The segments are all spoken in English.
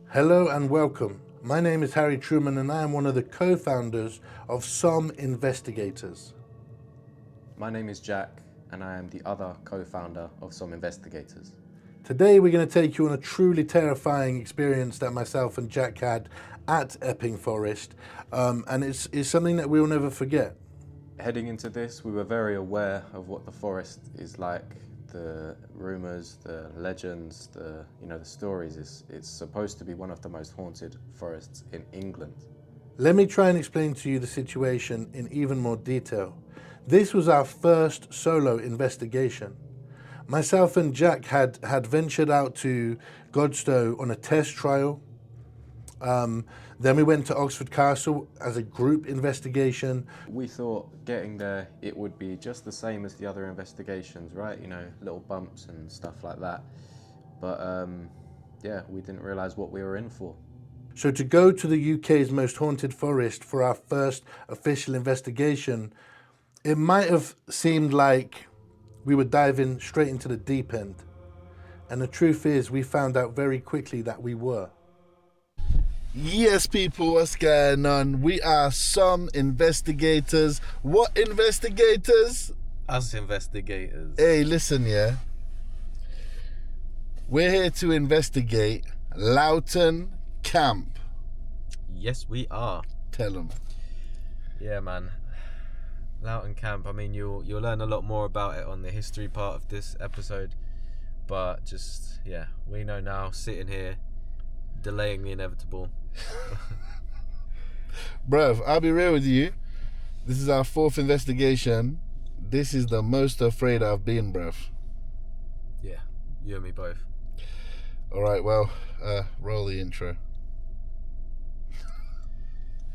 Hello and welcome. My name is Harry Truman and I am one of the co-founders of SOM Investigators. My name is Jack, and I am the other co-founder of SOM Investigators. Today we're going to take you on a truly terrifying experience that myself and Jack had at Epping Forest, and it's something that we'll never forget. Heading into this, we were very aware of what the forest is like, the rumours, the legends, the stories. It's supposed to be one of the most haunted forests in England. Let me try and explain to you the situation in even more detail. This was our first solo investigation. Myself and Jack had ventured out to Godstow on a test trial. Then we went to Oxford Castle as a group investigation. We thought getting there, it would be just the same as the other investigations, right? Little bumps and stuff like that. But yeah, we didn't realise what we were in for. So to go to the UK's most haunted forest for our first official investigation, it might have seemed like we were diving straight into the deep end. And the truth is, we found out very quickly that we were. Yes, people, what's going on? We are SOM Investigators. What investigators? Us investigators. Hey, listen, yeah. We're here to investigate Loughton Camp. Yes, we are. Tell them. Yeah, man. Loughton Camp. I mean, you'll learn a lot more about it on the history part of this episode. But just, yeah, we know now, sitting here, delaying the inevitable. Bruv, I'll be real with you. This is our fourth investigation. This is the most afraid I've been, bruv. Yeah, you and me both. All right, well, roll the intro.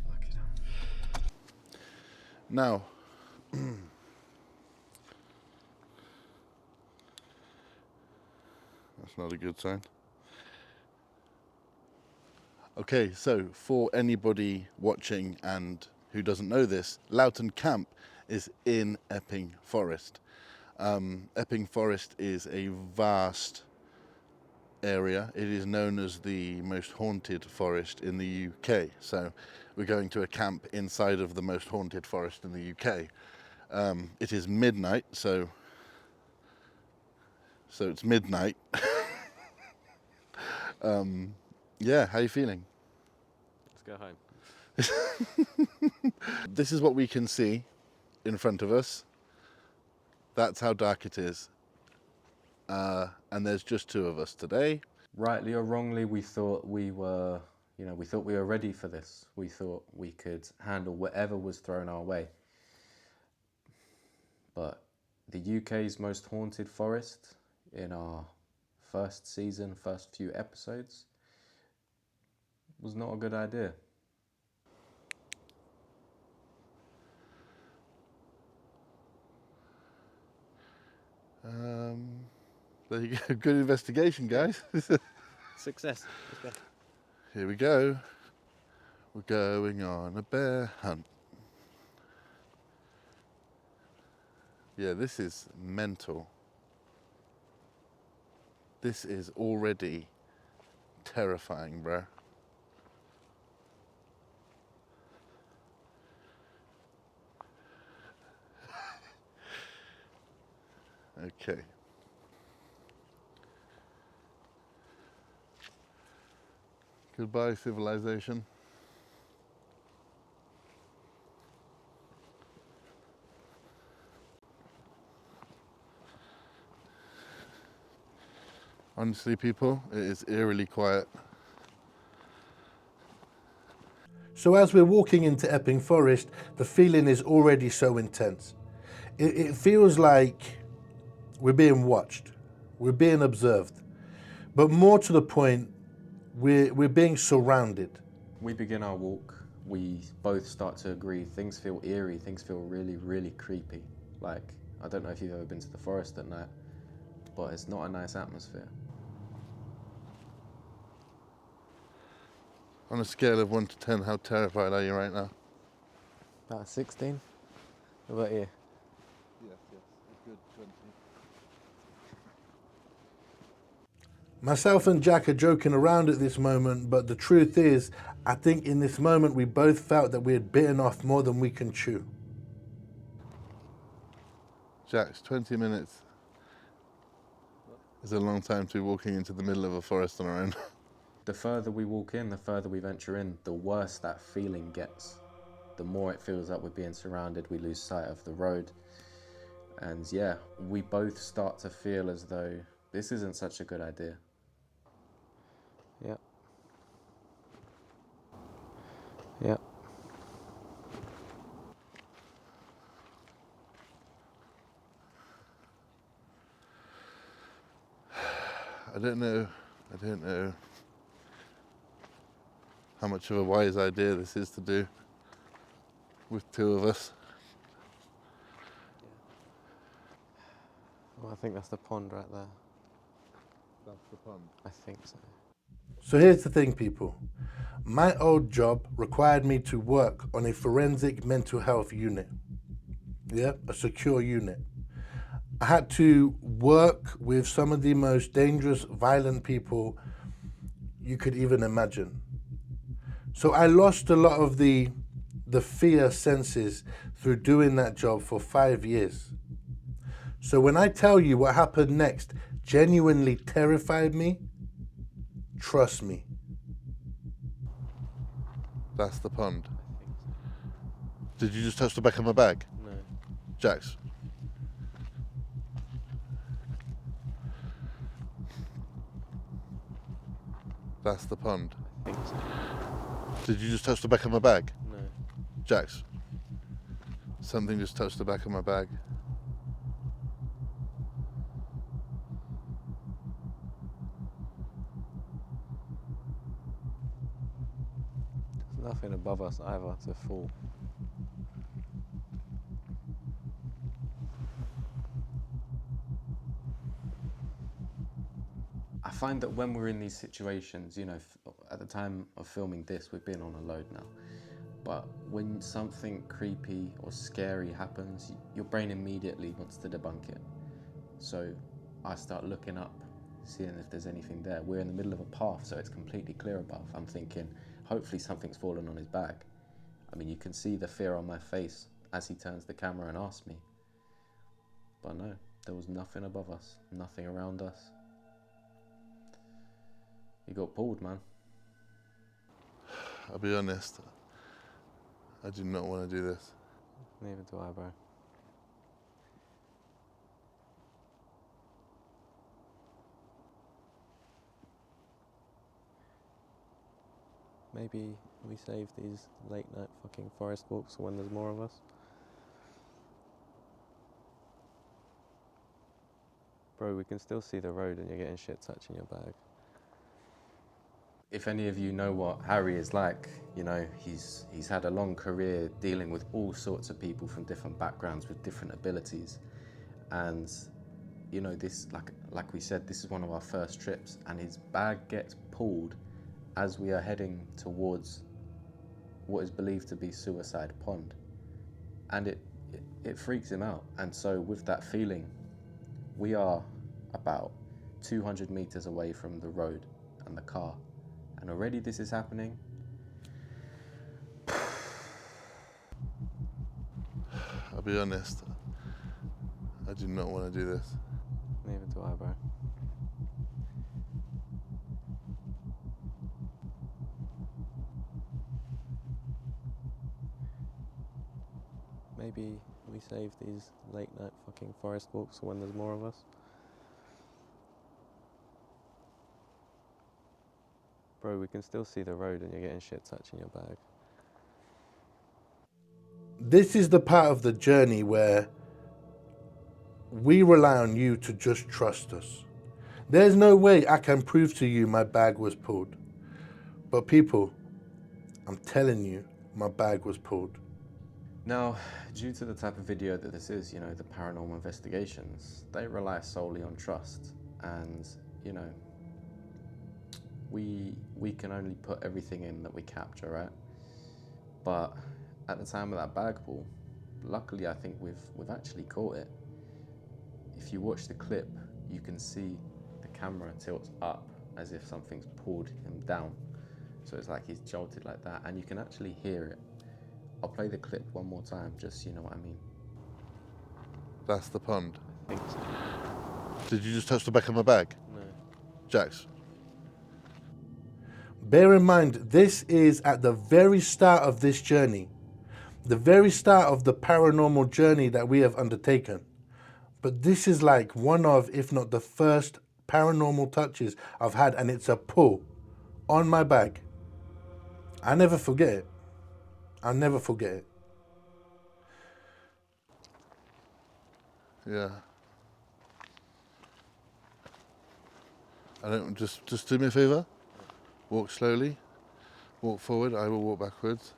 Fucking hell. Now, that's not a good sign. Okay, so for anybody watching and who doesn't know this, Loughton Camp is in Epping Forest. Epping Forest is a vast area. It is known as the most haunted forest in the UK. So we're going to a camp inside of the most haunted forest in the UK. It is midnight, so it's midnight. Yeah, how are you feeling? Let's go home. This is what we can see in front of us. That's how dark it is. And there's just two of us today. Rightly or wrongly, we thought we were ready for this. We thought we could handle whatever was thrown our way. But the UK's most haunted forest in our first season, first few episodes, was not a good idea. There you go. Good investigation, guys. Success. Here we go. We're going on a bear hunt. Yeah, this is mental. This is already terrifying, bro. Okay. Goodbye, civilization. Honestly, people, it is eerily quiet. So as we're walking into Epping Forest, the feeling is already so intense. It feels like we're being watched, we're being observed, but more to the point, we're being surrounded. We begin our walk. We both start to agree. Things feel eerie. Things feel really, really creepy. Like, I don't know if you've ever been to the forest at night, but it's not a nice atmosphere. On a scale of 1 to 10, how terrified are you right now? About 16. What about you? Yes, a good 20. Myself and Jack are joking around at this moment, but the truth is, I think in this moment we both felt that we had bitten off more than we can chew. Jax, 20 minutes is a long time to be walking into the middle of a forest on our own. The further we walk in, the further we venture in, the worse that feeling gets. The more it feels like we're being surrounded, we lose sight of the road. And yeah, we both start to feel as though this isn't such a good idea. Yep. Yep. I don't know how much of a wise idea this is to do with two of us. Well, I think that's the pond right there. That's the pond. I think so. So here's the thing, people. My old job required me to work on a forensic mental health unit. Yeah, a secure unit. I had to work with some of the most dangerous, violent people you could even imagine. So I lost a lot of the fear senses through doing that job for 5 years. So when I tell you what happened next genuinely terrified me, trust me. That's the pond. Did you just touch the back of my bag? No. Jax. That's the pond. I think so. Did you just touch the back of my bag? No. Jax. Something just touched the back of my bag. There's nothing above us either to fall. I find that when we're in these situations, you know, at the time of filming this, we've been on a load now. But when something creepy or scary happens, your brain immediately wants to debunk it. So I start looking up, seeing if there's anything there. We're in the middle of a path, so it's completely clear above. I'm thinking, hopefully something's fallen on his bag. I mean, you can see the fear on my face as he turns the camera and asks me. But no, there was nothing above us, nothing around us. You got pulled, man. I'll be honest, I do not want to do this. Neither do I, bro. Maybe we save these late night fucking forest walks when there's more of us. Bro, we can still see the road and you're getting shit touching your bag. If any of you know what Harry is like, you know, he's had a long career dealing with all sorts of people from different backgrounds with different abilities. And, you know, this, like we said, this is one of our first trips, and his bag gets pulled as we are heading towards what is believed to be Suicide Pond. And it freaks him out. And so with that feeling, we are about 200 meters away from the road and the car. And already this is happening. I'll be honest, I do not want to do this. Neither do I, bro. Maybe we save these late night fucking forest walks when there's more of us. Bro, we can still see the road and you're getting shit touching your bag. This is the part of the journey where we rely on you to just trust us. There's no way I can prove to you my bag was pulled. But people, I'm telling you, my bag was pulled. Now, due to the type of video that this is, you know, the Paranormal Investigations, they rely solely on trust. And, you know, we can only put everything in that we capture, right? But at the time of that bag pull, luckily I think we've actually caught it. If you watch the clip, you can see the camera tilts up as if something's pulled him down. So it's like he's jolted like that, and you can actually hear it. I'll play the clip one more time, just so you know what I mean. That's the pond. I think so. Did you just touch the back of my bag? No. Jax? Bear in mind, this is at the very start of this journey, the very start of the paranormal journey that we have undertaken. But this is like one of, if not the first, paranormal touches I've had, and it's a pull on my bag. I never forget it. I'll never forget it. Yeah. I don't, just do me a favour. Walk slowly. Walk forward. I will walk backwards.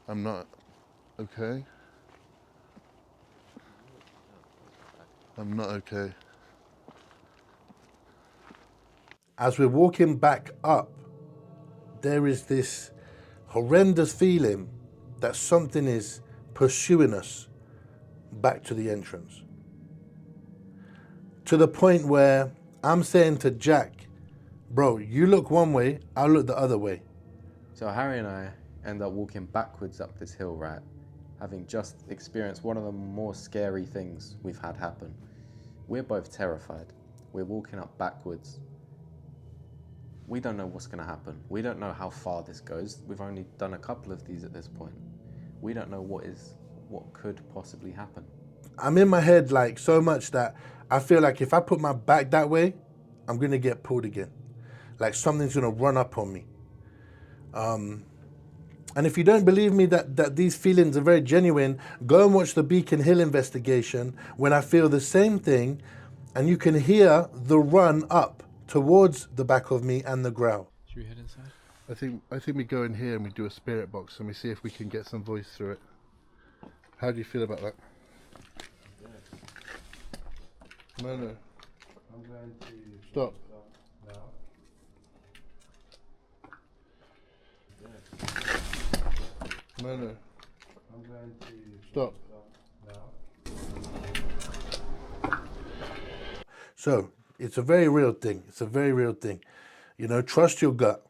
I'm not okay. I'm not okay. As we're walking back up, there is this horrendous feeling that something is pursuing us back to the entrance. To the point where I'm saying to Jack, bro, you look one way, I'll look the other way. So Harry and I end up walking backwards up this hill, right? Having just experienced one of the more scary things we've had happen. We're both terrified. We're walking up backwards. We don't know what's gonna happen. We don't know how far this goes. We've only done a couple of these at this point. We don't know what could possibly happen. I'm in my head like so much that I feel like if I put my back that way, I'm gonna get pulled again. Like something's gonna run up on me. And if you don't believe me that these feelings are very genuine, go and watch the Beacon Hill investigation when I feel the same thing, and you can hear the run up towards the back of me and the growl. Should we head inside? I think we go in here and we do a spirit box and we see if we can get some voice through it. How do you feel about that? No. I'm going to Stop. now. No. I'm going to Stop. now. So it's a very real thing. It's a very real thing. You know, trust your gut.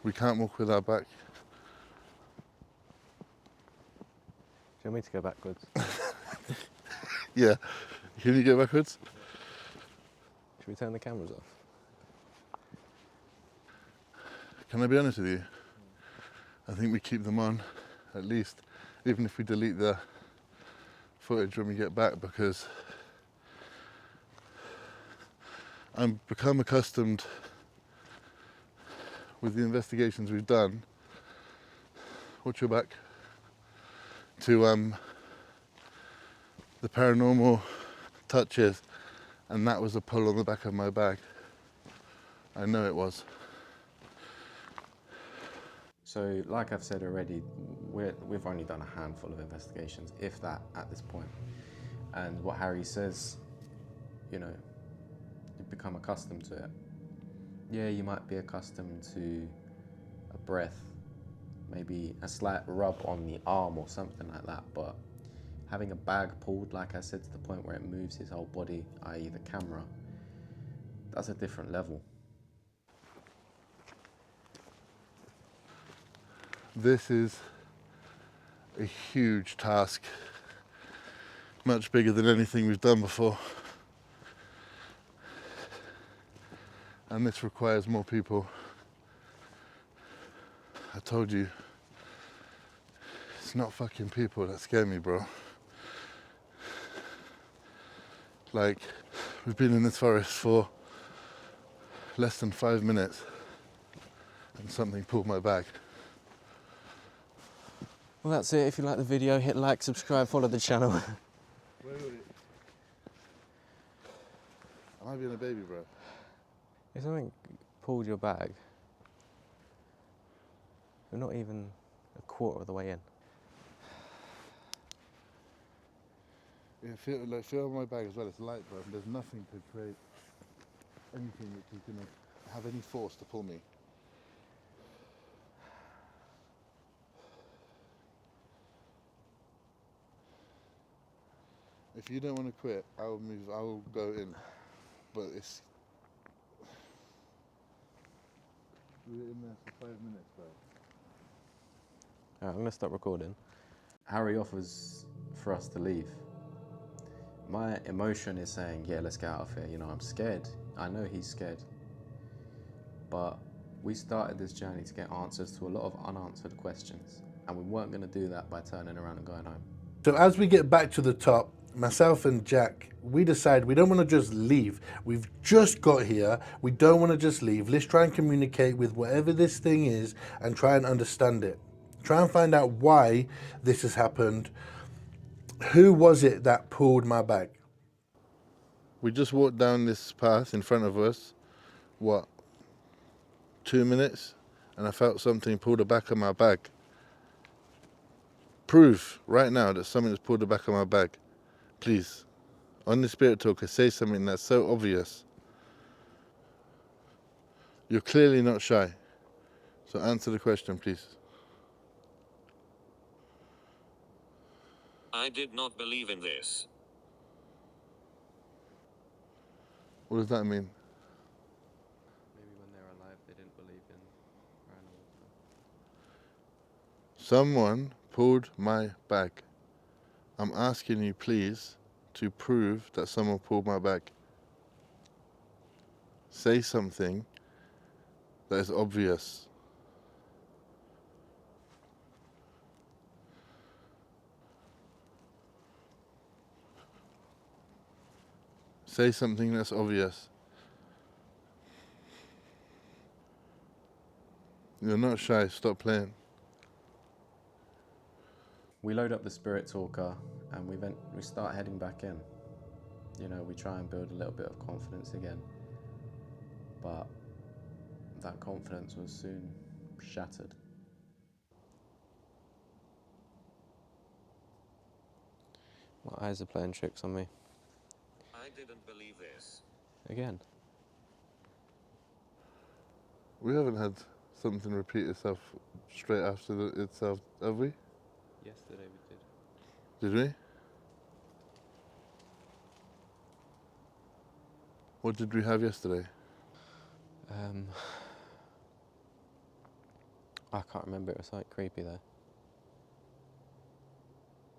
We can't walk with our back. Do you want me to go backwards? Yeah. Can you go backwards? Should we turn the cameras off? Can I be honest with you? I think we keep them on, at least, even if we delete the footage when we get back, because I've become accustomed with the investigations we've done. Watch your back. To the paranormal touches, and that was a pull on the back of my bag. I know it was. So, like I've said already, we've only done a handful of investigations, if that, at this point. And what Harry says, you know, you become accustomed to it. Yeah, you might be accustomed to a breath, maybe a slight rub on the arm or something like that, but having a bag pulled, like I said, to the point where it moves his whole body, i.e. the camera, that's a different level. This is a huge task, much bigger than anything we've done before. And this requires more people. I told you, it's not fucking people that scare me, bro. Like, we've been in this forest for less than 5 minutes and something pulled my bag. Well, that's it. If you like the video, hit like, subscribe, follow the channel. Wait. Am I being a baby, bro? If something pulled your bag, you're not even a quarter of the way in. Yeah, feel on my bag as well. It's light, bro. There's nothing to create anything which is going to have any force to pull me. If you don't want to quit, I will go in. but it's... We were in there for 5 minutes, bro. Alright, I'm gonna stop recording. Harry offers for us to leave. My emotion is saying, yeah, let's get out of here. You know, I'm scared. I know he's scared. But we started this journey to get answers to a lot of unanswered questions. And we weren't gonna do that by turning around and going home. So as we get back to the top, myself and Jack, we decide we don't want to just leave. We've just got here. We don't want to just leave. Let's try and communicate with whatever this thing is and try and understand it. Try and find out why this has happened. Who was it that pulled my bag? We just walked down this path in front of us, 2 minutes, and I felt something pull the back of my bag. Prove right now that something has pulled the back of my bag. Please, on the Spirit Talker, say something that's so obvious. You're clearly not shy, so answer the question, please. I did not believe in this. What does that mean? Maybe when they're alive, they didn't believe in paranormal stuff. Someone pulled my bag. I'm asking you, please, to prove that someone pulled my bag. Say something that is obvious. Say something that's obvious. You're not shy, stop playing. We load up the Spirit Talker and we start heading back in. You know, we try and build a little bit of confidence again. But that confidence was soon shattered. My eyes are playing tricks on me. I didn't believe this. Again. We haven't had something repeat itself straight after itself, have we? Yesterday we did. Did we? What did we have yesterday? I can't remember, it was like creepy though.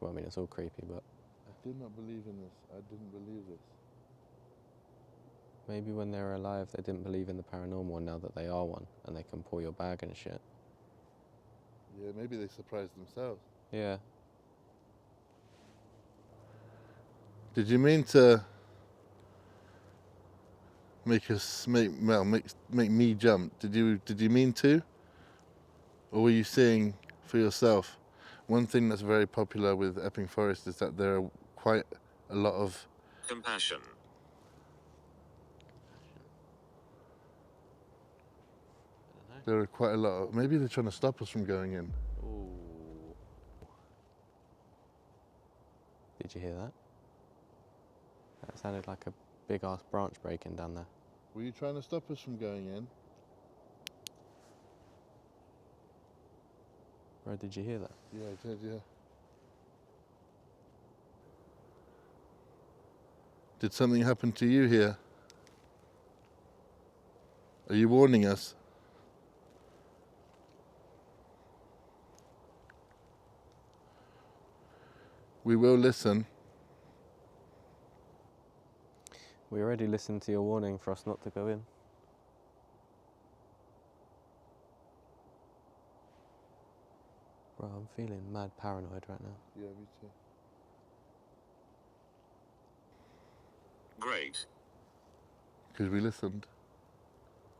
Well, I mean, it's all creepy, but I did not believe in this. I didn't believe this. maybe when they were alive they didn't believe in the paranormal, and now that they are one and they can pull your bag and shit. Yeah, maybe they surprised themselves. Yeah. Did you mean to make me jump? Did you mean to? Or were you seeing for yourself? One thing that's very popular with Epping Forest is that there are quite a lot of Compassion. maybe they're trying to stop us from going in. Ooh. Did you hear that? That sounded like a big ass branch breaking down there. Were you trying to stop us from going in? Bro, did you hear that? Yeah, I did, yeah. Did something happen to you here? Are you warning us? We will listen. We already listened to your warning for us not to go in. Bro, I'm feeling mad paranoid right now. Yeah, me too. Great. Because we listened.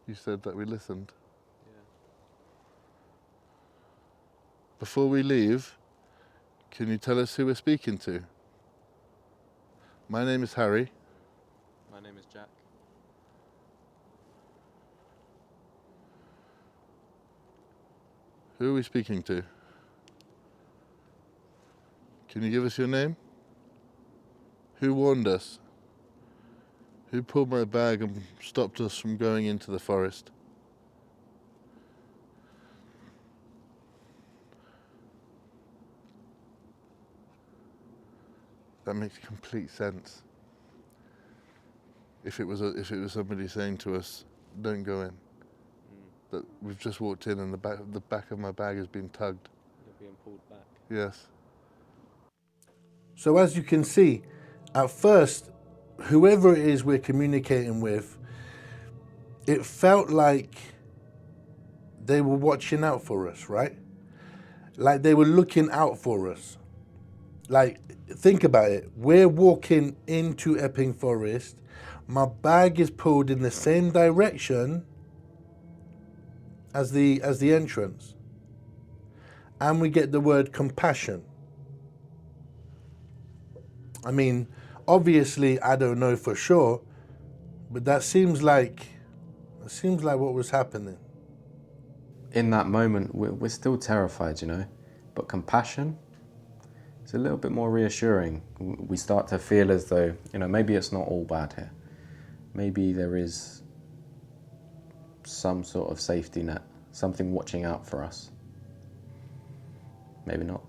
You said that we listened. Yeah. Before we leave, can you tell us who we're speaking to? My name is Harry. My name is Jack. Who are we speaking to? Can you give us your name? Who warned us? Who pulled my bag and stopped us from going into the forest? That makes complete sense. if it was somebody saying to us, "Don't go in," that we've just walked in and the back of my bag has been tugged. You're being pulled back. Yes. So as you can see, at first, whoever it is we're communicating with, it felt like they were watching out for us, right? Like they were looking out for us. Like, think about it. We're walking into Epping Forest. My bag is pulled in the same direction as the entrance. And we get the word compassion. I mean, obviously, I don't know for sure, but that seems like what was happening. In that moment, we're still terrified, you know, but compassion, it's a little bit more reassuring. We start to feel as though, you know, maybe it's not all bad here. Maybe there is some sort of safety net, something watching out for us. Maybe not.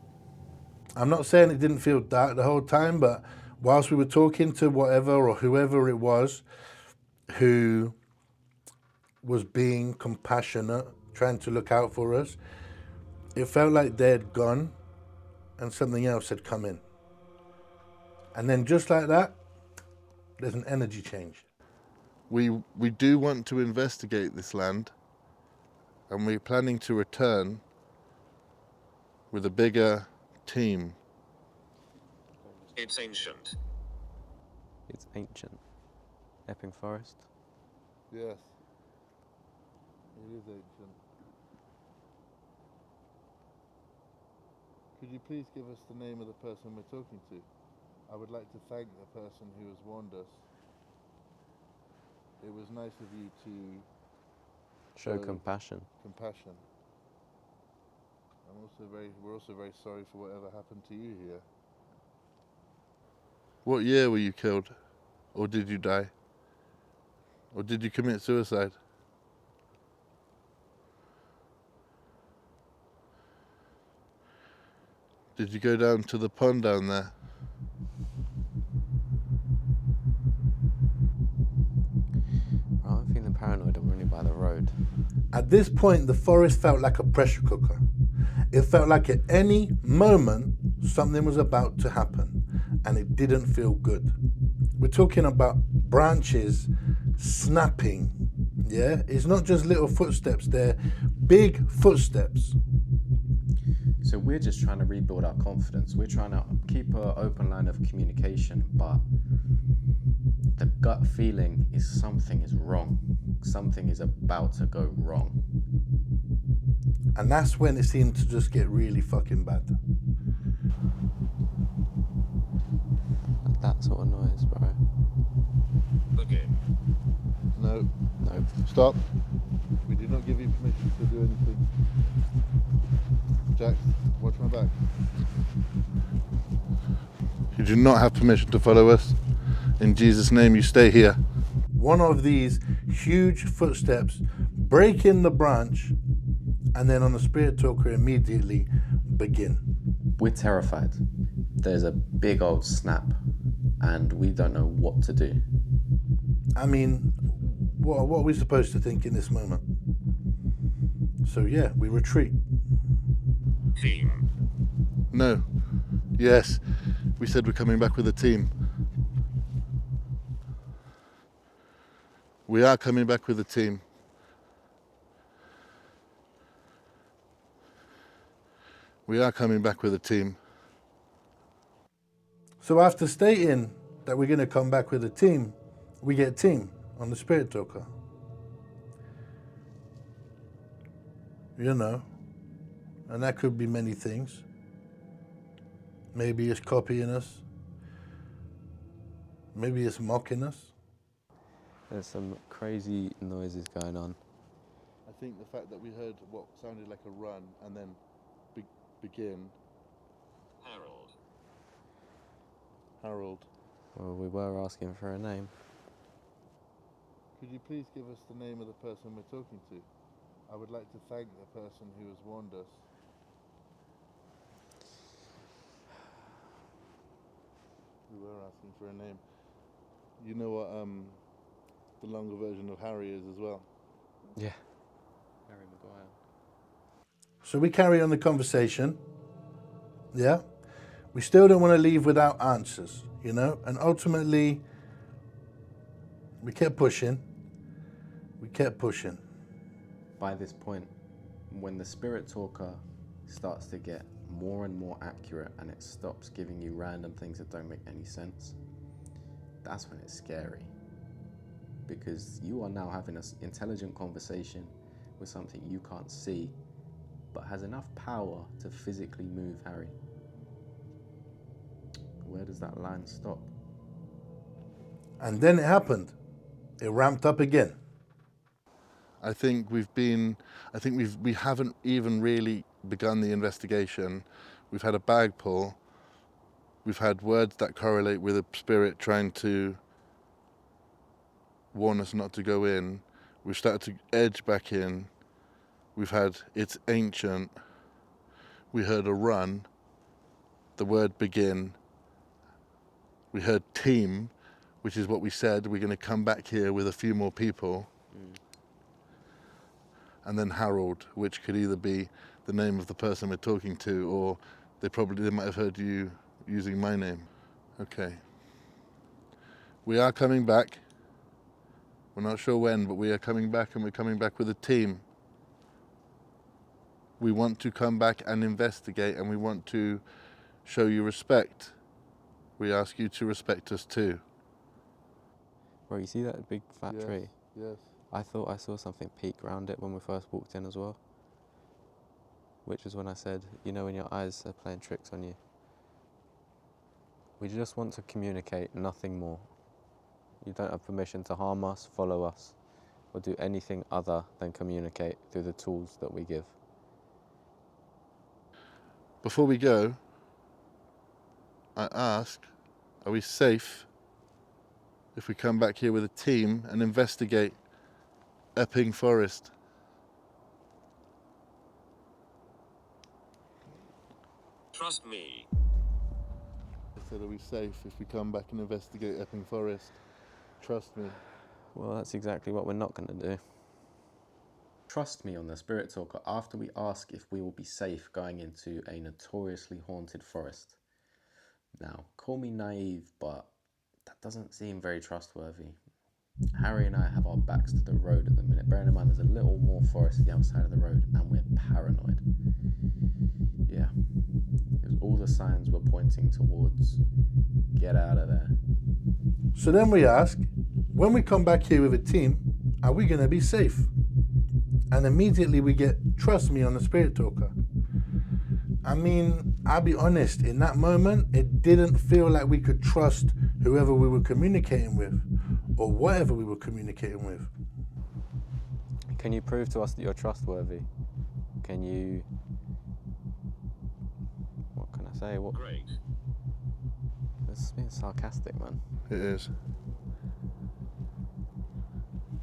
I'm not saying it didn't feel dark the whole time, but whilst we were talking to whatever or whoever it was who was being compassionate, trying to look out for us, it felt like they had gone and something else had come in. And then just like that, there's an energy change. We do want to investigate this land, and we're planning to return with a bigger team. It's ancient. It's ancient. Epping Forest. Yes, it is ancient. Could you please give us the name of the person we're talking to? I would like to thank the person who has warned us. It was nice of you to Show So- compassion. compassion. We're also very sorry for whatever happened to you here. What year were you killed? Or did you die? Or did you commit suicide? Did you go down to the pond down there? I'm feeling paranoid. I'm running by the road. At this point, the forest felt like a pressure cooker. It felt like at any moment something was about to happen, and it didn't feel good. We're talking about branches snapping, yeah? It's not just little footsteps, they're big footsteps. So we're just trying to rebuild our confidence. We're trying to keep an open line of communication, but the gut feeling is something is wrong. Something is about to go wrong. And that's when it seemed to just get really fucking bad. That sort of noise, bro. Again. No. Nope. Stop. We do not give you permission to do anything. Jax, watch my back. You do not have permission to follow us. In Jesus' name, you stay here. One of these huge footsteps breaking the branch, and then on the spirit talker immediately begin. We're terrified. There's a big old snap, and we don't know what to do. I mean, what are we supposed to think in this moment? So yeah, we retreat. Team. No. Yes. We said we're coming back with a team. We are coming back with a team. We are coming back with a team. So after stating that we're going to come back with a team, we get team on the spirit talker. You know, and that could be many things. Maybe it's copying us. Maybe it's mocking us. There's some crazy noises going on. I think the fact that we heard what sounded like a run and then begin. Harold. Well, we were asking for a name. Could you please give us the name of the person we're talking to? I would like to thank the person who has warned us. We were asking for a name. You know what the longer version of Harry is as well. Yeah. Harry Maguire. So we carry on the conversation. Yeah. We still don't want to leave without answers, you know? And ultimately, we kept pushing. We kept pushing. By this point, when the spirit talker starts to get more and more accurate and it stops giving you random things that don't make any sense, that's when it's scary. Because you are now having an intelligent conversation with something you can't see, but has enough power to physically move Harry. Where does that line stop? And then it happened. It ramped up again. I think we haven't even really begun the investigation. We've had a bag pull. We've had words that correlate with a spirit trying to warn us not to go in. We've started to edge back in. We've had it's ancient. We heard a run. The word begin. We heard team, which is what we said. We're going to come back here with a few more people. And then Harold, which could either be the name of the person we're talking to, or they might have heard you using my name. Okay. We are coming back. We're not sure when, but we are coming back, and we're coming back with a team. We want to come back and investigate, and we want to show you respect. We ask you to respect us too. Bro, you see that big fat Yes, tree? yes. I thought I saw something peek around it when we first walked in as well. Which is when I said, you know when your eyes are playing tricks on you. We just want to communicate, nothing more. You don't have permission to harm us, follow us, or do anything other than communicate through the tools that we give. Before we go, I ask, are we safe if we come back here with a team and investigate Epping Forest? Trust me. I said, are we safe if we come back and investigate Epping Forest? Trust me. Well, that's exactly what we're not going to do. Trust me on the Spirit Talker after we ask if we will be safe going into a notoriously haunted forest. Now, call me naive, but that doesn't seem very trustworthy. Harry and I have our backs to the road at the minute. Bearing in mind there's a little more forest on the outside of the road and we're paranoid. Yeah, all the signs were pointing towards get out of there. So then we ask, when we come back here with a team, are we going to be safe? And immediately we get, trust me on the Spirit Talker. I mean, I'll be honest, in that moment, it didn't feel like we could trust whoever we were communicating with or whatever we were communicating with. Can you prove to us that you're trustworthy? Can you... What can I say? What? Great. This is being sarcastic, man. It is.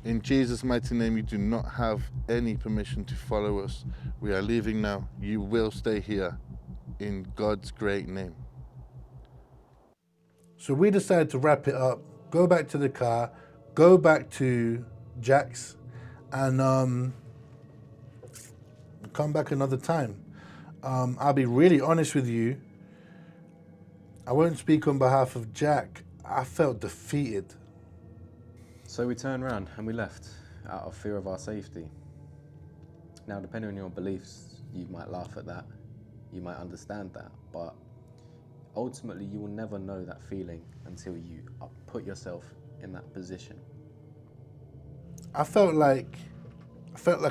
In Jesus' mighty name, you do not have any permission to follow us. We are leaving now. You will stay here in God's great name. So we decided to wrap it up, go back to the car, go back to Jack's, and come back another time. I'll be really honest with you. I won't speak on behalf of Jack. I felt defeated. So we turned around and we left out of fear of our safety. Now, depending on your beliefs, you might laugh at that, you might understand that, but ultimately you will never know that feeling until you put yourself in that position. I felt like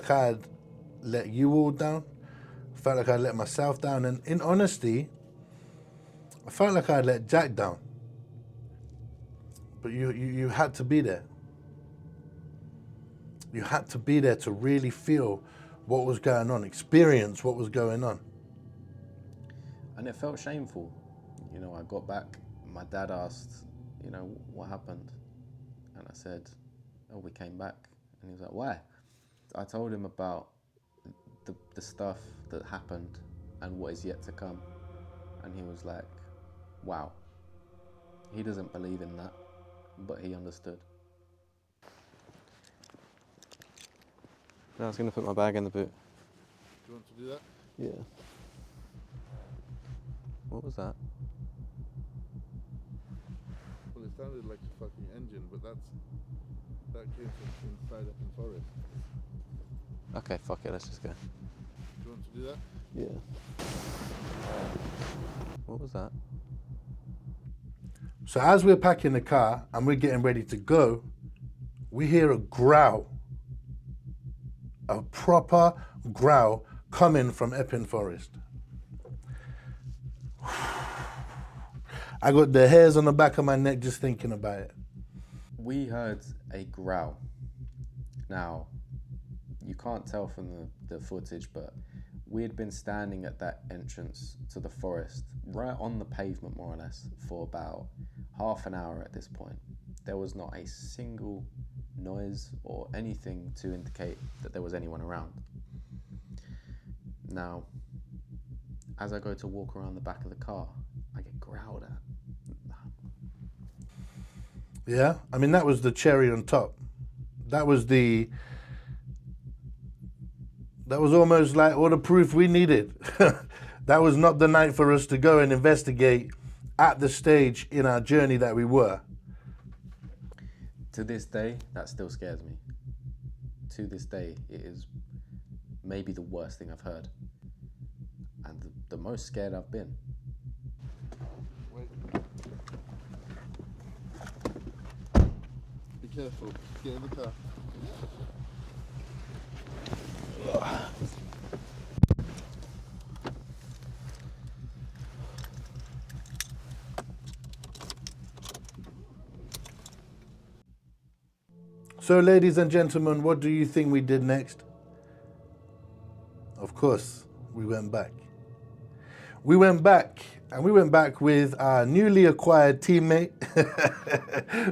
I had let you all down. I felt like I let myself down, and in honesty, I felt like I had let Jack down. But you had to be there. You had to be there to really feel what was going on, experience what was going on. And it felt shameful. You know, I got back, my dad asked, you know, what happened? And I said, oh, we came back. And he was like, why? I told him about the stuff that happened and what is yet to come. And he was like, wow. He doesn't believe in that, but he understood. No, I was going to put my bag in the boot. Do you want to do that? Yeah. What was that? Well, it sounded like a fucking engine, but that came from inside Epping Forest. Okay, fuck it, let's just go. Do you want to do that? Yeah. What was that? So as we're packing the car and we're getting ready to go, we hear a growl. A proper growl coming from Epping Forest. I got the hairs on the back of my neck just thinking about it. We heard a growl. Now, you can't tell from the footage, but we had been standing at that entrance to the forest, right on the pavement more or less, for about half an hour at this point. There was not a single noise or anything to indicate that there was anyone around. Now, as I go to walk around the back of the car, I get growled at. Yeah, I mean, that was the cherry on top. That was almost like all the proof we needed. That was not the night for us to go and investigate at the stage in our journey that we were. To this day, that still scares me. To this day, it is maybe the worst thing I've heard. And the most scared I've been. Wait. Be careful. Get in the car. So, ladies and gentlemen, what do you think we did next? Of course, we went back. We went back, and we went back with our newly acquired teammate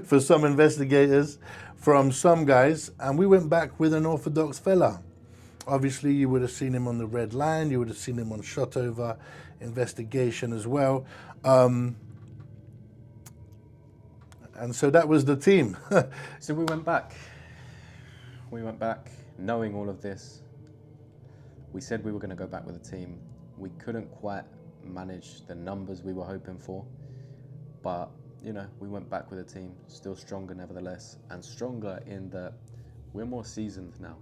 for SOM Investigators from Some Guys, and we went back with an orthodox fella. Obviously, you would have seen him on the Red Line, you would have seen him on Shot Over Investigation as well. And so that was the team. So we went back. We went back knowing all of this. We said we were going to go back with a team. We couldn't quite manage the numbers we were hoping for. But, you know, we went back with a team, still stronger nevertheless. And stronger in that we're more seasoned now.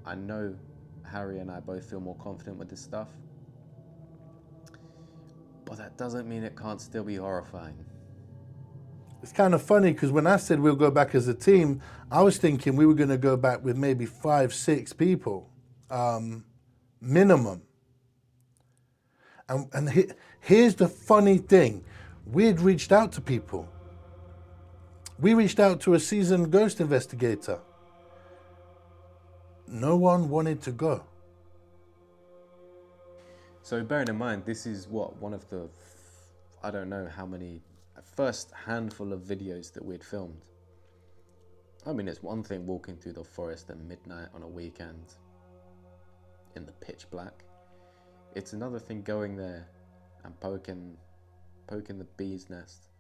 I know Harry and I both feel more confident with this stuff. But that doesn't mean it can't still be horrifying. It's kind of funny because when I said we'll go back as a team, I was thinking we were going to go back with maybe 5-6 people, minimum. And here's the funny thing. We'd reached out to people. We reached out to a seasoned ghost investigator. No one wanted to go. So bearing in mind, this is what, one of the, I don't know how many, first handful of videos that we'd filmed. I mean, it's one thing walking through the forest at midnight on a weekend in the pitch black. It's another thing going there and poking the bee's nest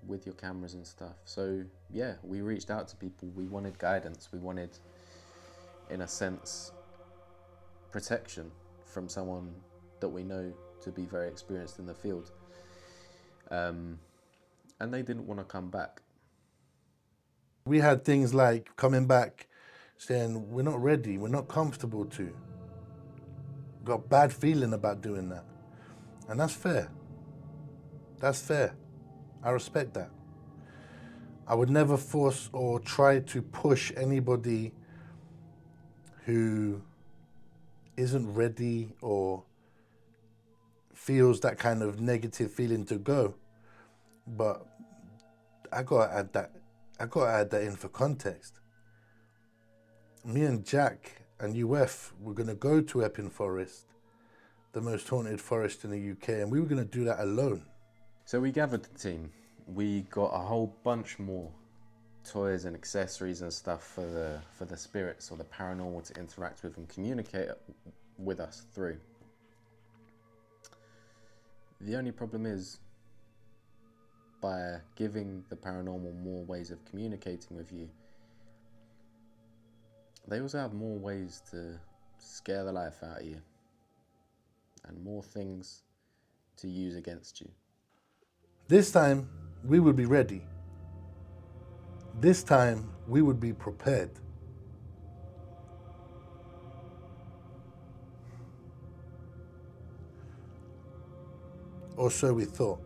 with your cameras and stuff. So yeah, we reached out to people. We wanted guidance. We wanted, in a sense, protection from someone that we know to be very experienced in the field. And they didn't want to come back. We had things like coming back saying, we're not ready, we're not comfortable to. Got a bad feeling about doing that. And that's fair. That's fair. I respect that. I would never force or try to push anybody who isn't ready or feels that kind of negative feeling to go. But I gotta add that in for context. Me and Jack and UF were gonna go to Epping Forest, the most haunted forest in the UK, and we were gonna do that alone. So we gathered the team. We got a whole bunch more toys and accessories and stuff for the spirits or the paranormal to interact with and communicate with us through. The only problem is, by giving the paranormal more ways of communicating with you, they also have more ways to scare the life out of you and more things to use against you. This time, we would be ready. This time, we would be prepared. Or so we thought.